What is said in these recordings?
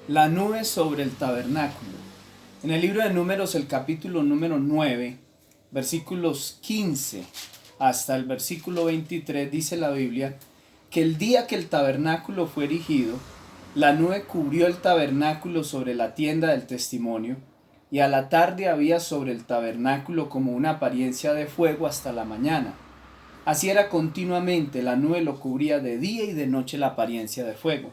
La nube sobre el tabernáculo. En el libro de Números, el capítulo número 9, versículos 15 hasta el versículo 23, dice la Biblia que el día que el tabernáculo fue erigido, la nube cubrió el tabernáculo sobre la tienda del testimonio, y a la tarde había sobre el tabernáculo como una apariencia de fuego hasta la mañana. Así era continuamente, la nube lo cubría de día y de noche la apariencia de fuego.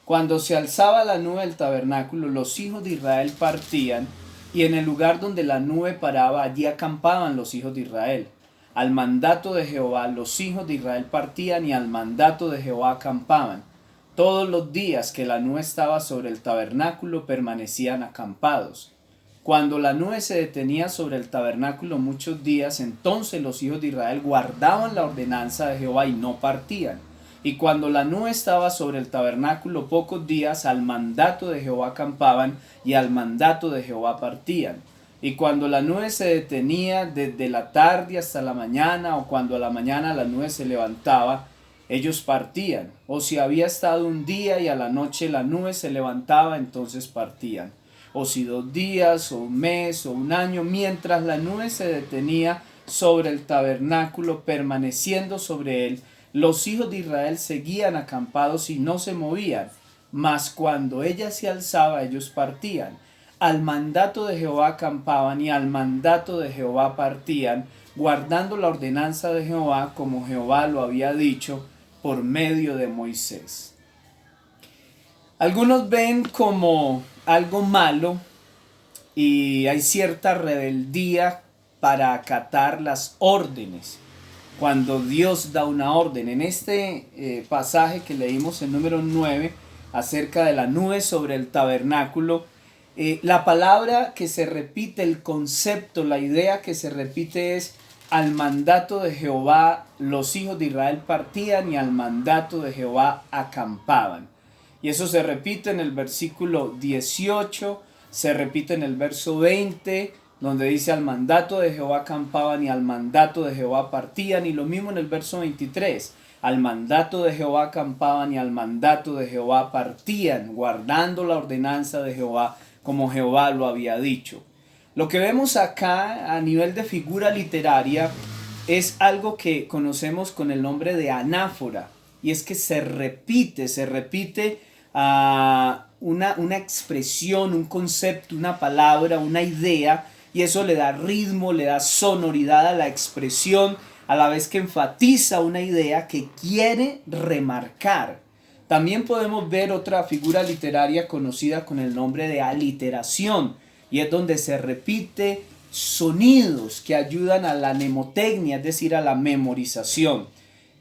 Cuando se alzaba la nube del tabernáculo, los hijos de Israel partían, y en el lugar donde la nube paraba, allí acampaban los hijos de Israel. Al mandato de Jehová, los hijos de Israel partían, y al mandato de Jehová acampaban. Todos los días que la nube estaba sobre el tabernáculo, permanecían acampados. Cuando la nube se detenía sobre el tabernáculo muchos días, entonces los hijos de Israel guardaban la ordenanza de Jehová y no partían. Y cuando la nube estaba sobre el tabernáculo pocos días, al mandato de Jehová acampaban, y al mandato de Jehová partían. Y cuando la nube se detenía desde la tarde hasta la mañana, o cuando a la mañana la nube se levantaba, ellos partían. O si había estado un día y a la noche la nube se levantaba, entonces partían. O si 2 días, o un mes, o un año, mientras la nube se detenía sobre el tabernáculo, permaneciendo sobre él, los hijos de Israel seguían acampados y no se movían, mas cuando ella se alzaba ellos partían. Al mandato de Jehová acampaban y al mandato de Jehová partían, guardando la ordenanza de Jehová como Jehová lo había dicho por medio de Moisés. Algunos ven como algo malo y hay cierta rebeldía para acatar las órdenes. Cuando Dios da una orden, en este pasaje que leímos en número 9 acerca de la nube sobre el tabernáculo, la palabra que se repite, el concepto, la idea que se repite es: al mandato de Jehová los hijos de Israel partían y al mandato de Jehová acampaban. Y eso se repite en el versículo 18, se repite en el verso 20, donde dice: al mandato de Jehová acampaban y al mandato de Jehová partían. Y lo mismo en el verso 23, al mandato de Jehová acampaban y al mandato de Jehová partían, guardando la ordenanza de Jehová como Jehová lo había dicho. Lo que vemos acá a nivel de figura literaria es algo que conocemos con el nombre de anáfora, y es que se repite una expresión, un concepto, una palabra, una idea, y eso le da ritmo, le da sonoridad a la expresión, a la vez que enfatiza una idea que quiere remarcar. También podemos ver otra figura literaria conocida con el nombre de aliteración, y es donde se repite sonidos que ayudan a la mnemotecnia, es decir, a la memorización.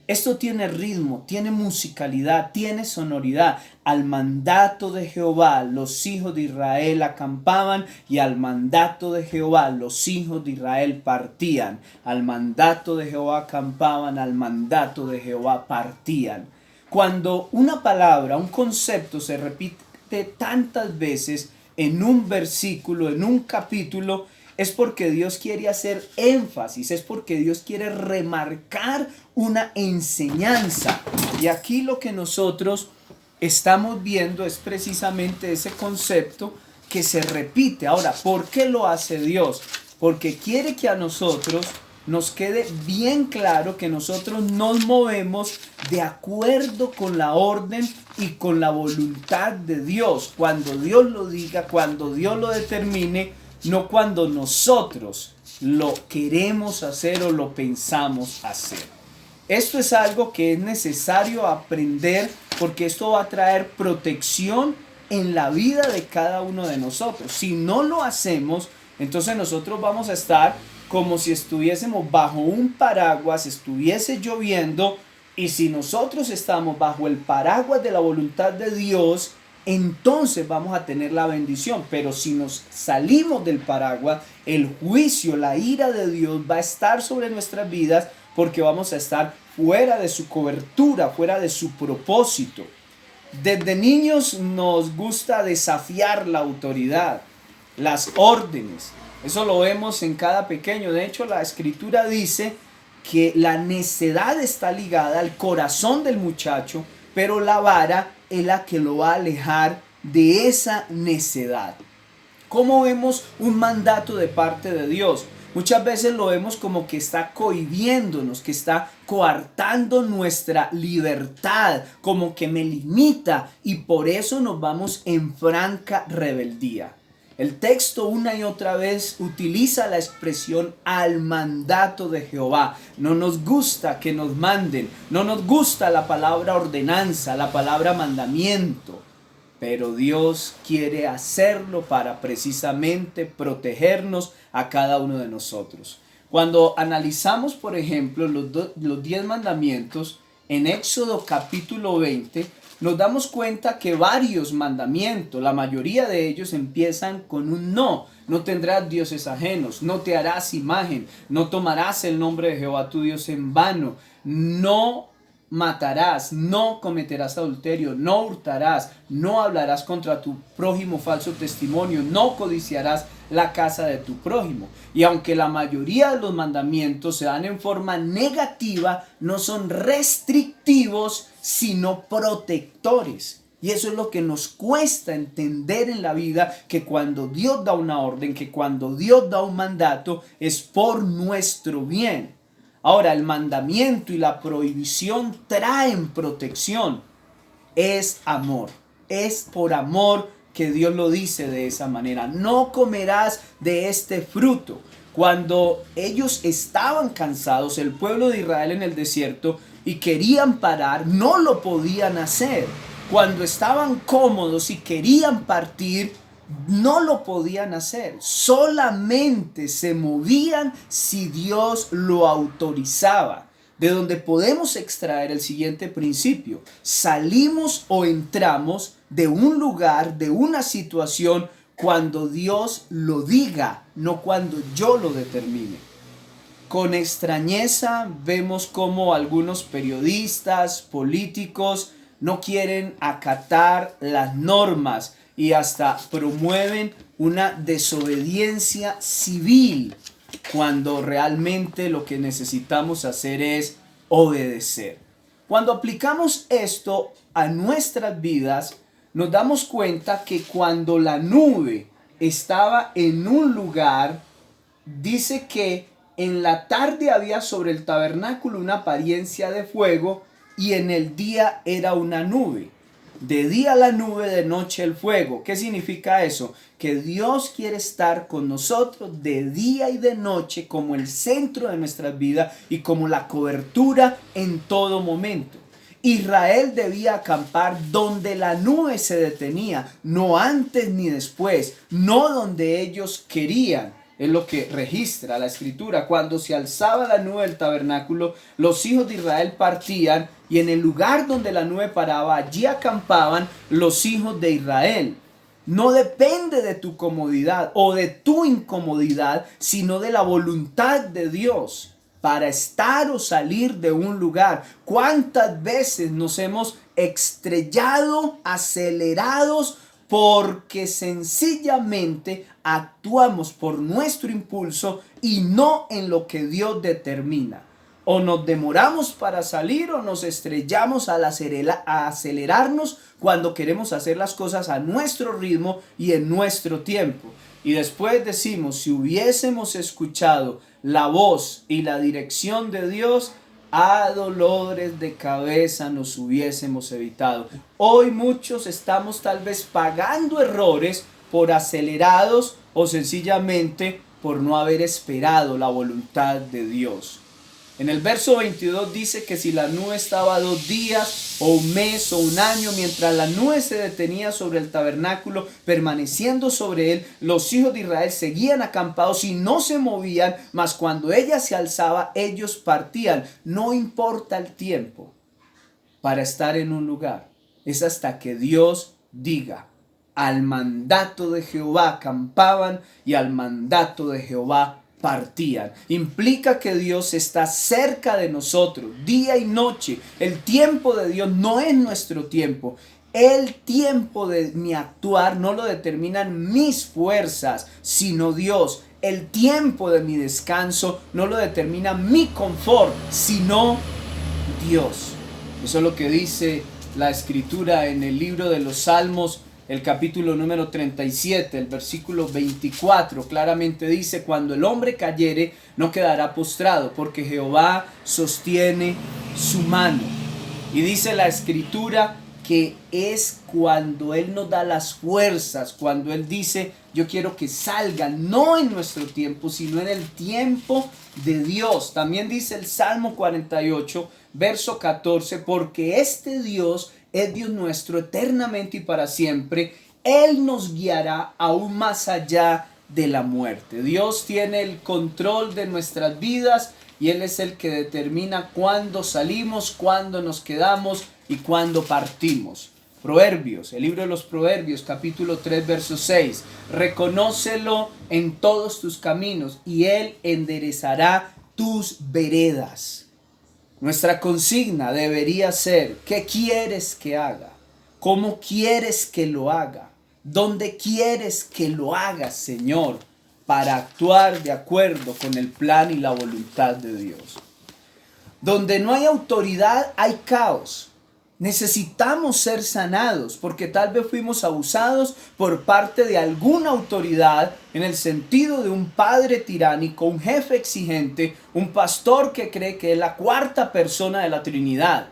Esto tiene ritmo, tiene musicalidad, tiene sonoridad. Al mandato de Jehová los hijos de Israel acampaban y al mandato de Jehová los hijos de Israel partían. Al mandato de Jehová acampaban, al mandato de Jehová partían. Cuando una palabra, un concepto se repite tantas veces en un versículo, en un capítulo, es porque Dios quiere hacer énfasis, es porque Dios quiere remarcar una enseñanza. Y aquí lo que nosotros estamos viendo es precisamente ese concepto que se repite. Ahora, ¿por qué lo hace Dios? Porque quiere que a nosotros nos quede bien claro que nosotros nos movemos de acuerdo con la orden y con la voluntad de Dios. Cuando Dios lo diga, cuando Dios lo determine, no cuando nosotros lo queremos hacer o lo pensamos hacer. Esto es algo que es necesario aprender, porque esto va a traer protección en la vida de cada uno de nosotros. Si no lo hacemos, entonces nosotros vamos a estar como si estuviésemos bajo un paraguas, estuviese lloviendo, y si nosotros estamos bajo el paraguas de la voluntad de Dios, entonces vamos a tener la bendición. Pero si nos salimos del paraguas, el juicio, la ira de Dios va a estar sobre nuestras vidas, porque vamos a estar fuera de su cobertura, fuera de su propósito. Desde niños nos gusta desafiar la autoridad, las órdenes. Eso lo vemos en cada pequeño. De hecho, la escritura dice que la necedad está ligada al corazón del muchacho, pero la vara es la que lo va a alejar de esa necedad. ¿Cómo vemos un mandato de parte de Dios? Muchas veces lo vemos como que está cohibiéndonos, que está coartando nuestra libertad, como que me limita, y por eso nos vamos en franca rebeldía. El texto una y otra vez utiliza la expresión al mandato de Jehová. No nos gusta que nos manden, no nos gusta la palabra ordenanza, la palabra mandamiento. Pero Dios quiere hacerlo para precisamente protegernos a cada uno de nosotros. Cuando analizamos, por ejemplo, los 10 mandamientos en Éxodo capítulo 20, nos damos cuenta que varios mandamientos, la mayoría de ellos empiezan con un no. No tendrás dioses ajenos, no te harás imagen, no tomarás el nombre de Jehová tu Dios en vano, no matarás, no cometerás adulterio, no hurtarás, no hablarás contra tu prójimo falso testimonio, no codiciarás la casa de tu prójimo. Y aunque la mayoría de los mandamientos se dan en forma negativa, no son restrictivos, sino protectores. Y eso es lo que nos cuesta entender en la vida, que cuando Dios da una orden, que cuando Dios da un mandato, es por nuestro bien. Ahora, el mandamiento y la prohibición traen protección. Es amor. Es por amor que Dios lo dice de esa manera. No comerás de este fruto. Cuando ellos estaban cansados, el pueblo de Israel en el desierto, y querían parar, no lo podían hacer. Cuando estaban cómodos y querían partir, no lo podían hacer, solamente se movían si Dios lo autorizaba. De donde podemos extraer el siguiente principio: salimos o entramos de un lugar, de una situación, cuando Dios lo diga, no cuando yo lo determine. Con extrañeza vemos cómo algunos periodistas, políticos, no quieren acatar las normas y hasta promueven una desobediencia civil, cuando realmente lo que necesitamos hacer es obedecer. Cuando aplicamos esto a nuestras vidas, nos damos cuenta que cuando la nube estaba en un lugar, dice que en la tarde había sobre el tabernáculo una apariencia de fuego, y en el día era una nube. De día la nube, de noche el fuego. ¿Qué significa eso? Que Dios quiere estar con nosotros de día y de noche, como el centro de nuestras vidas y como la cobertura en todo momento. Israel debía acampar donde la nube se detenía, no antes ni después, no donde ellos querían. Es lo que registra la escritura. Cuando se alzaba la nube del tabernáculo, los hijos de Israel partían, y en el lugar donde la nube paraba, allí acampaban los hijos de Israel. No depende de tu comodidad o de tu incomodidad, sino de la voluntad de Dios para estar o salir de un lugar. ¿Cuántas veces nos hemos estrellado, acelerados, porque sencillamente actuamos por nuestro impulso y no en lo que Dios determina? O nos demoramos para salir, o nos estrellamos al acelerarnos cuando queremos hacer las cosas a nuestro ritmo y en nuestro tiempo. Y después decimos: si hubiésemos escuchado la voz y la dirección de Dios, a dolores de cabeza nos hubiésemos evitado. Hoy muchos estamos tal vez pagando errores por acelerados, o sencillamente por no haber esperado la voluntad de Dios. En el verso 22 dice que si la nube estaba 2 días o un mes o un año, mientras la nube se detenía sobre el tabernáculo, permaneciendo sobre él, los hijos de Israel seguían acampados y no se movían, mas cuando ella se alzaba, ellos partían. No importa el tiempo para estar en un lugar, es hasta que Dios diga. Al mandato de Jehová acampaban, y al mandato de Jehová partían. Implica que Dios está cerca de nosotros día y noche. El tiempo de Dios no es nuestro tiempo. El tiempo de mi actuar no lo determinan mis fuerzas, sino Dios. El tiempo de mi descanso no lo determina mi confort, sino Dios. Eso es lo que dice la escritura en el libro de los Salmos, el capítulo número 37, el versículo 24, claramente dice: cuando el hombre cayere, no quedará postrado, porque Jehová sostiene su mano. Y dice la escritura que es cuando Él nos da las fuerzas, cuando Él dice: yo quiero que salgan, no en nuestro tiempo, sino en el tiempo de Dios. También dice el Salmo 48, verso 14: porque este Dios es Dios nuestro eternamente y para siempre. Él nos guiará aún más allá de la muerte. Dios tiene el control de nuestras vidas y Él es el que determina cuándo salimos, cuándo nos quedamos y cuándo partimos. Proverbios, el libro de los Proverbios, capítulo 3, verso 6. Reconócelo en todos tus caminos y Él enderezará tus veredas. Nuestra consigna debería ser: ¿qué quieres que haga? ¿Cómo quieres que lo haga? ¿Dónde quieres que lo haga, Señor? Para actuar de acuerdo con el plan y la voluntad de Dios. Donde no hay autoridad, hay caos. Necesitamos ser sanados porque tal vez fuimos abusados por parte de alguna autoridad, en el sentido de un padre tiránico, un jefe exigente, un pastor que cree que es la cuarta persona de la Trinidad.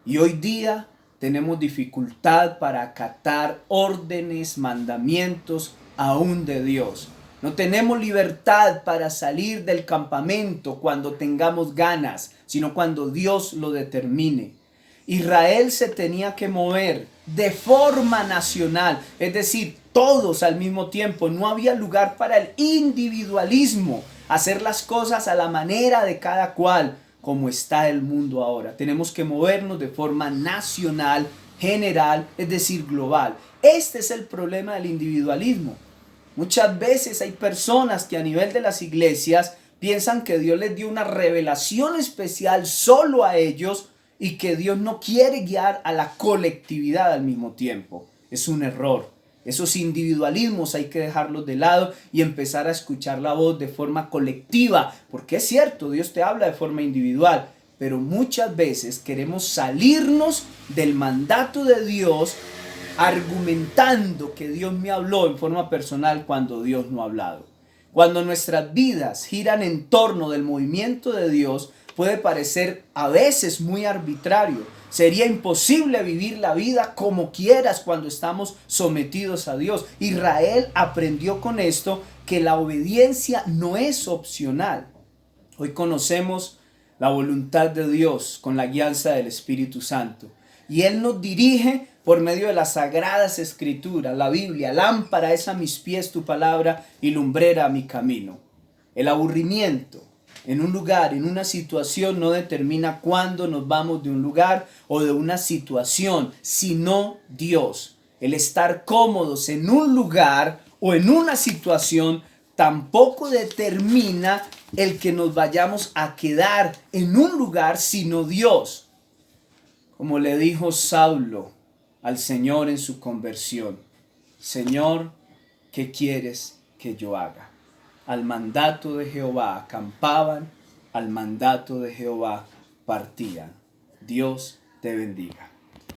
Y hoy día tenemos dificultad para acatar órdenes, mandamientos aún de Dios. No tenemos libertad para salir del campamento cuando tengamos ganas, sino cuando Dios lo determine. Israel se tenía que mover de forma nacional, es decir, todos al mismo tiempo. No había lugar para el individualismo, hacer las cosas a la manera de cada cual, como está el mundo ahora. Tenemos que movernos de forma nacional, general, es decir, global. Este es el problema del individualismo. Muchas veces hay personas que a nivel de las iglesias piensan que Dios les dio una revelación especial solo a ellos y que Dios no quiere guiar a la colectividad al mismo tiempo. Es un error. Esos individualismos hay que dejarlos de lado y empezar a escuchar la voz de forma colectiva, porque es cierto, Dios te habla de forma individual, pero muchas veces queremos salirnos del mandato de Dios argumentando que Dios me habló en forma personal cuando Dios no ha hablado. Cuando nuestras vidas giran en torno del movimiento de Dios, puede parecer a veces muy arbitrario. Sería imposible vivir la vida como quieras cuando estamos sometidos a Dios. Israel aprendió con esto que la obediencia no es opcional. Hoy conocemos la voluntad de Dios con la guianza del Espíritu Santo. Y Él nos dirige por medio de las sagradas escrituras, la Biblia. Lámpara es a mis pies tu palabra y lumbrera a mi camino. El aburrimiento en un lugar, en una situación, no determina cuándo nos vamos de un lugar o de una situación, sino Dios. El estar cómodos en un lugar o en una situación tampoco determina el que nos vayamos a quedar en un lugar, sino Dios. Como le dijo Saulo al Señor en su conversión: Señor, ¿qué quieres que yo haga? Al mandato de Jehová acampaban, al mandato de Jehová partían. Dios te bendiga.